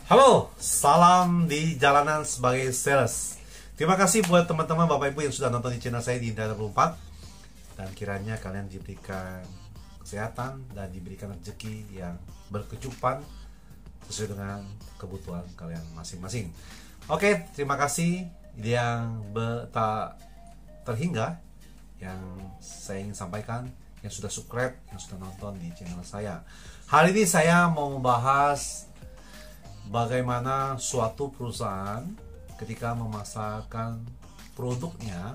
Halo, salam di jalanan sebagai sales. Terima kasih buat teman-teman Bapak Ibu yang sudah nonton di channel saya di Indra 24. Dan kiranya kalian diberikan kesehatan dan diberikan rezeki yang berkecukupan sesuai dengan kebutuhan kalian masing-masing. Oke, terima kasih yang tak terhingga yang saya ingin sampaikan, yang sudah subscribe, yang sudah nonton di channel saya. Hari ini saya mau membahas bagaimana suatu perusahaan ketika memasarkan produknya,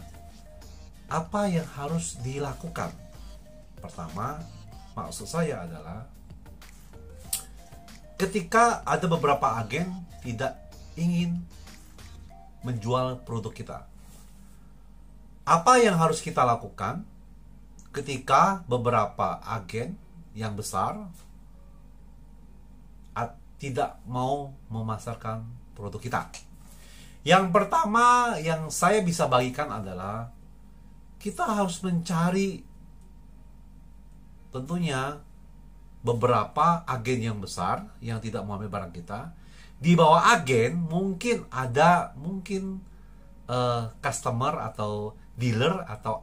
apa yang harus dilakukan. Pertama, maksud saya adalah ketika ada beberapa agen tidak ingin menjual produk kita, apa yang harus kita lakukan ketika beberapa agen yang besar tidak mau memasarkan produk kita. Yang pertama yang saya bisa bagikan adalah kita harus mencari tentunya beberapa agen yang besar yang tidak mau ambil barang kita. Di bawah agen mungkin ada customer atau dealer atau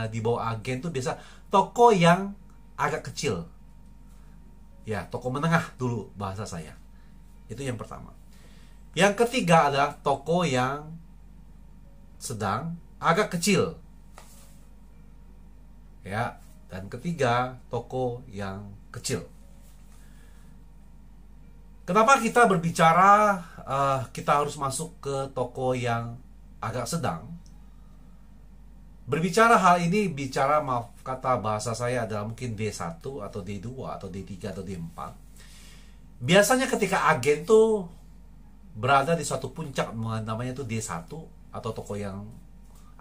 di bawah agen itu biasa toko yang agak kecil. Ya, toko menengah dulu bahasa saya. Itu yang pertama. Yang ketiga adalah toko yang sedang agak kecil. Ya, dan ketiga toko yang kecil. Kenapa kita berbicara kita harus masuk ke toko yang agak sedang? Berbicara hal ini, bicara maaf kata bahasa saya adalah mungkin D1 atau D2 atau D3 atau D4. Biasanya ketika agen tuh berada di suatu puncak, namanya itu D1 atau toko yang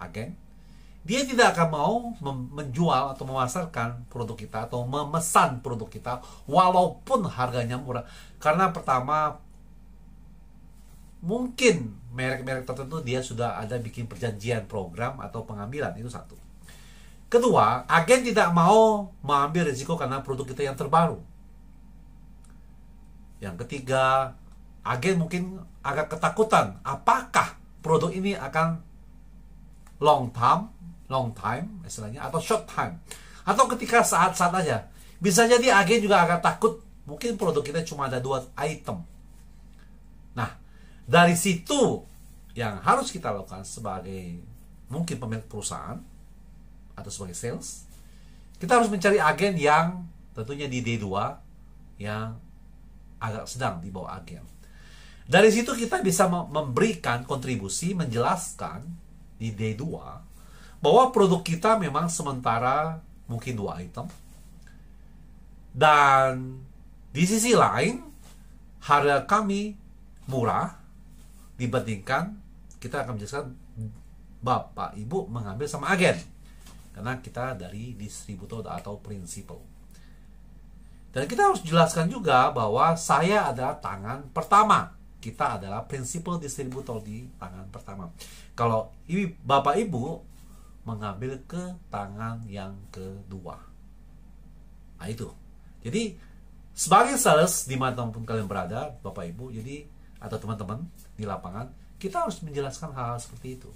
agen, dia tidak akan mau menjual atau memasarkan produk kita atau memesan produk kita walaupun harganya murah. Karena pertama, mungkin merek-merek tertentu dia sudah ada bikin perjanjian program atau pengambilan, itu satu. Kedua, agen tidak mau mengambil risiko karena produk kita yang terbaru. Yang ketiga, agen mungkin agak ketakutan apakah produk ini akan long time istilahnya, atau short time, atau ketika saat-saat aja. Bisa jadi agen juga agak takut mungkin produk kita cuma ada 2 item. Nah, dari situ yang harus kita lakukan sebagai mungkin pemilik perusahaan atau sebagai sales, kita harus mencari agen yang tentunya di D2 yang agak sedang di bawah agen. Dari situ kita bisa memberikan kontribusi, menjelaskan di D2 bahwa produk kita memang sementara mungkin 2 item, dan di sisi lain harga kami murah dibandingkan kita akan menjelaskan Bapak Ibu mengambil sama agen, karena kita dari distributor atau prinsipal. Dan kita harus jelaskan juga bahwa saya adalah tangan pertama, kita adalah prinsipal distributor di tangan pertama. Kalau Bapak Ibu mengambil ke tangan yang kedua, nah itu. Jadi sebagai sales dimanapun kalian berada, Bapak Ibu, jadi atau teman-teman di lapangan, kita harus menjelaskan hal-hal seperti itu.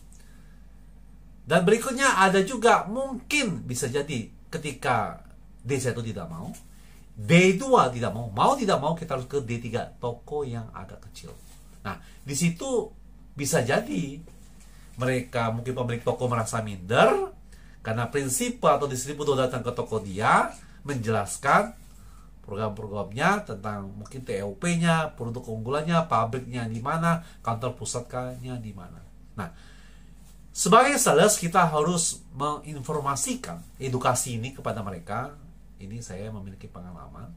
Dan berikutnya ada juga mungkin bisa jadi ketika D1 tidak mau, D2 tidak mau, tidak mau, kita harus ke D3, toko yang agak kecil. Nah, di situ bisa jadi mereka mungkin pemilik toko merasa minder karena prinsip atau distributor datang ke toko dia menjelaskan program-programnya tentang mungkin TOP-nya, produk keunggulannya, pabriknya di mana, kantor pusatnya di mana. Nah, sebagai sales kita harus menginformasikan edukasi ini kepada mereka. Ini saya memiliki pengalaman.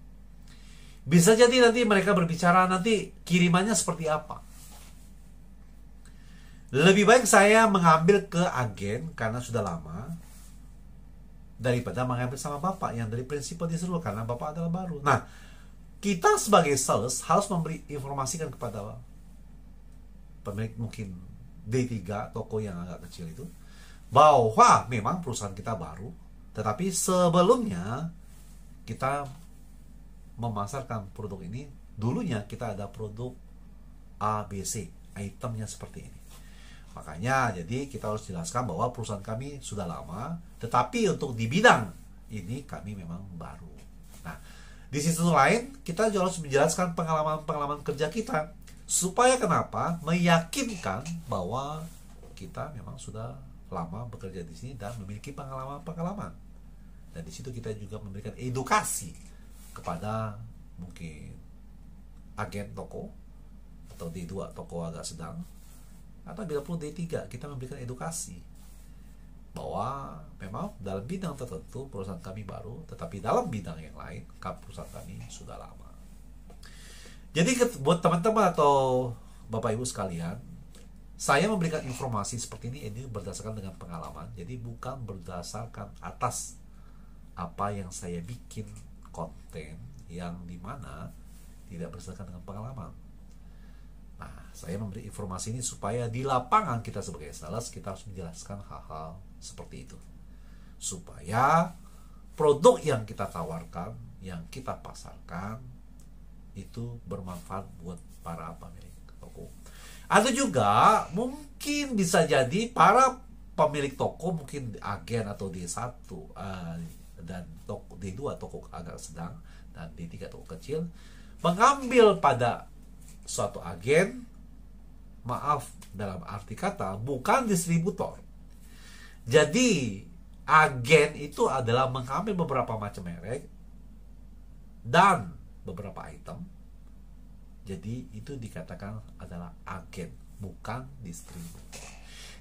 Bisa jadi nanti mereka berbicara nanti kirimannya seperti apa. Lebih baik saya mengambil ke agen karena sudah lama daripada mengambil sama Bapak yang dari prinsipal distributor karena Bapak adalah baru. Nah, kita sebagai sales harus memberi informasikan kepada pemilik mungkin D3 toko yang agak kecil itu bahwa memang perusahaan kita baru, tetapi sebelumnya kita memasarkan produk ini, dulunya kita ada produk A, B, C. Itemnya seperti ini. Makanya jadi kita harus jelaskan bahwa perusahaan kami sudah lama, tetapi untuk di bidang ini kami memang baru. Nah, di sisi lain kita juga harus menjelaskan pengalaman-pengalaman kerja kita, supaya kenapa? Meyakinkan bahwa kita memang sudah lama bekerja di sini dan memiliki pengalaman-pengalaman. Dan di situ kita juga memberikan edukasi kepada mungkin agen toko atau D2 toko agak sedang, atau bila perlu D3 kita memberikan edukasi bahwa memang dalam bidang tertentu perusahaan kami baru, tetapi dalam bidang yang lain perusahaan kami sudah lama. Jadi buat teman-teman atau Bapak Ibu sekalian, saya memberikan informasi seperti ini berdasarkan dengan pengalaman. Jadi bukan berdasarkan atas apa yang saya bikin konten yang dimana tidak berdasarkan dengan pengalaman. Nah, saya memberi informasi ini supaya di lapangan kita sebagai sales, kita harus menjelaskan hal-hal seperti itu. Supaya produk yang kita tawarkan, yang kita pasarkan, itu bermanfaat buat para pemilik toko. Atau juga mungkin bisa jadi para pemilik toko, mungkin agen atau D1 dan D2 toko agak sedang, dan D3 toko kecil, mengambil pada suatu agen, maaf dalam arti kata, bukan distributor. Jadi agen itu adalah mengambil beberapa macam merek dan beberapa item. Jadi itu dikatakan adalah agen, bukan distributor.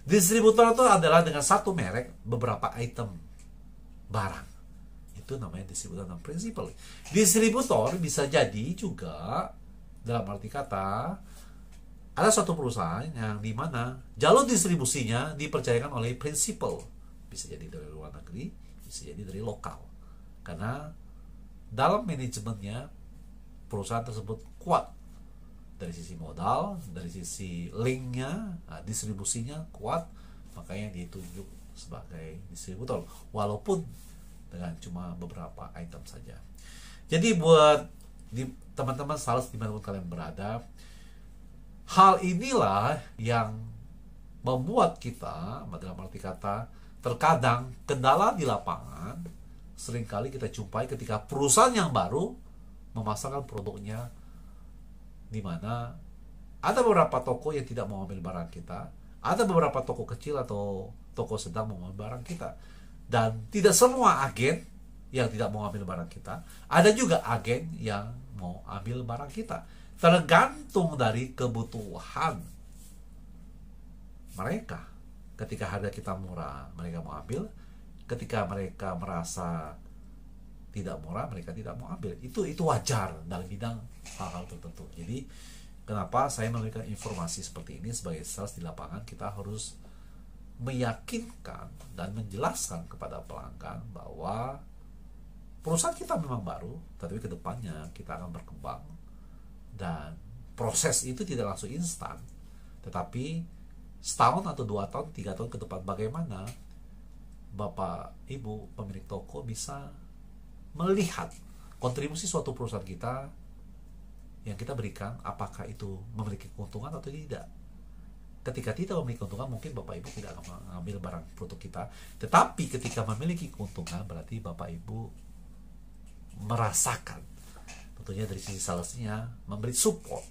Distributor itu adalah dengan satu merek beberapa item barang. Itu namanya distributor dan prinsipal. Distributor bisa jadi juga dalam arti kata ada suatu perusahaan yang dimana jalur distribusinya dipercayakan oleh prinsipal, bisa jadi dari luar negeri, bisa jadi dari lokal, karena dalam manajemennya perusahaan tersebut kuat dari sisi modal, dari sisi linknya, distribusinya kuat, makanya ditunjuk sebagai distributor walaupun dengan cuma beberapa item saja. Jadi buat teman-teman sales dimanapun kalian berada, hal inilah yang membuat kita, dalam arti kata, terkadang kendala di lapangan seringkali kita jumpai ketika perusahaan yang baru memasarkan produknya, di mana ada beberapa toko yang tidak mau ambil barang kita, ada beberapa toko kecil atau toko sedang mau ambil barang kita, dan tidak semua agen yang tidak mau ambil barang kita, ada juga agen yang mau ambil barang kita. Tergantung dari kebutuhan mereka. Ketika harga kita murah, mereka mau ambil. Ketika mereka merasa tidak murah, mereka tidak mau ambil. Itu wajar dalam bidang hal-hal tertentu. Jadi kenapa saya memberikan informasi seperti ini sebagai sales di lapangan, kita harus meyakinkan dan menjelaskan kepada pelanggan bahwa perusahaan kita memang baru, tapi kedepannya kita akan berkembang, dan proses itu tidak langsung instan, tetapi setahun atau 2 tahun, 3 tahun ke depan bagaimana Bapak Ibu pemilik toko bisa melihat kontribusi suatu perusahaan kita yang kita berikan, apakah itu memiliki keuntungan atau tidak. Ketika tidak memiliki keuntungan, mungkin Bapak Ibu tidak akan mengambil barang produk kita. Tetapi ketika memiliki keuntungan, berarti Bapak Ibu merasakan, tentunya dari sisi salesnya, memberi support,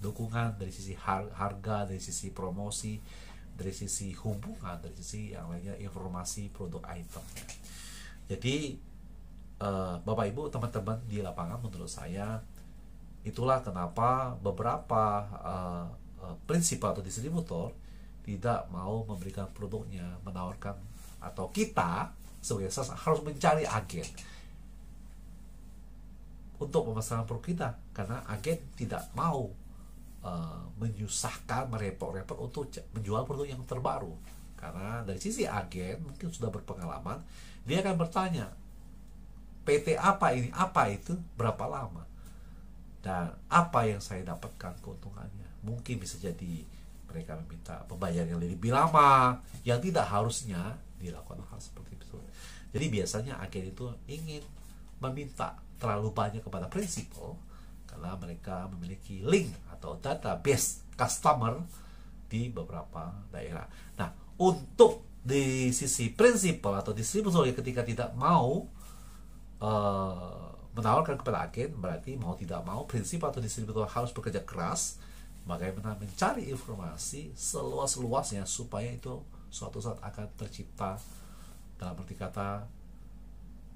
dukungan dari sisi harga, dari sisi promosi, dari sisi hubungan, dari sisi yang lainnya, informasi produk itemnya. Jadi Bapak Ibu teman-teman di lapangan, menurut saya itulah kenapa beberapa prinsipal atau distributor tidak mau memberikan produknya, menawarkan, atau kita sebagai sales harus mencari agen untuk memasarkan produk kita, karena agen tidak mau menyusahkan, merepot-repot untuk menjual produk yang terbaru. Karena dari sisi agen mungkin sudah berpengalaman, dia akan bertanya, PT apa ini, apa itu, berapa lama, dan apa yang saya dapatkan keuntungannya. Mungkin bisa jadi mereka meminta pembayaran yang lebih lama, yang tidak harusnya dilakukan hal seperti itu. Jadi biasanya agen itu ingin meminta terlalu banyak kepada prinsipal karena mereka memiliki link atau database customer di beberapa daerah. Nah, untuk di sisi prinsipal atau distributor ketika tidak mau menawarkan kepada agen, berarti mau tidak mau prinsip atau distributor harus bekerja keras bagaimana mencari informasi seluas-luasnya supaya itu suatu saat akan tercipta, dalam arti kata,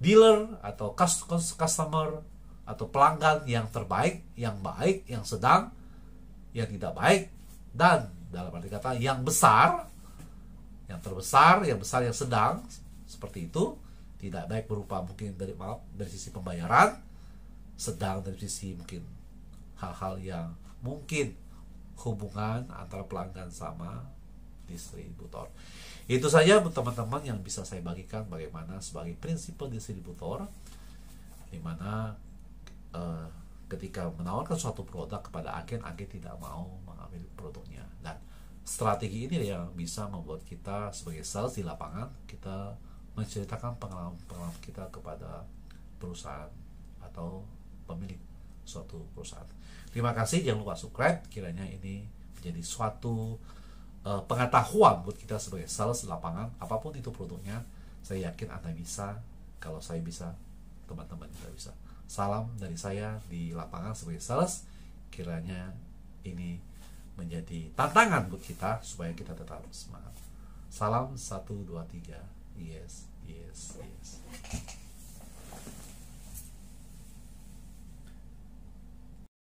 dealer atau customer atau pelanggan yang terbaik, yang baik, yang sedang, yang tidak baik, dan dalam arti kata yang besar, yang terbesar, yang besar, yang sedang, seperti itu. Tidak baik berupa mungkin dari sisi pembayaran, sedang dari sisi mungkin hal-hal yang mungkin hubungan antara pelanggan sama distributor. Itu saja teman-teman yang bisa saya bagikan bagaimana sebagai prinsip distributor, di mana ketika menawarkan suatu produk kepada agen tidak mau mengambil produknya. Dan strategi ini yang bisa membuat kita sebagai sales di lapangan, kita menceritakan pengalaman kita kepada perusahaan atau pemilik suatu perusahaan. Terima kasih, jangan lupa subscribe, kiranya ini menjadi suatu pengetahuan buat kita sebagai sales di lapangan. Apapun itu produknya, saya yakin Anda bisa. Kalau saya bisa, teman-teman juga bisa. Salam dari saya di lapangan sebagai sales, kiranya ini menjadi tantangan buat kita supaya kita tetap semangat. Salam 1, 2, 3. Yes, yes, yes.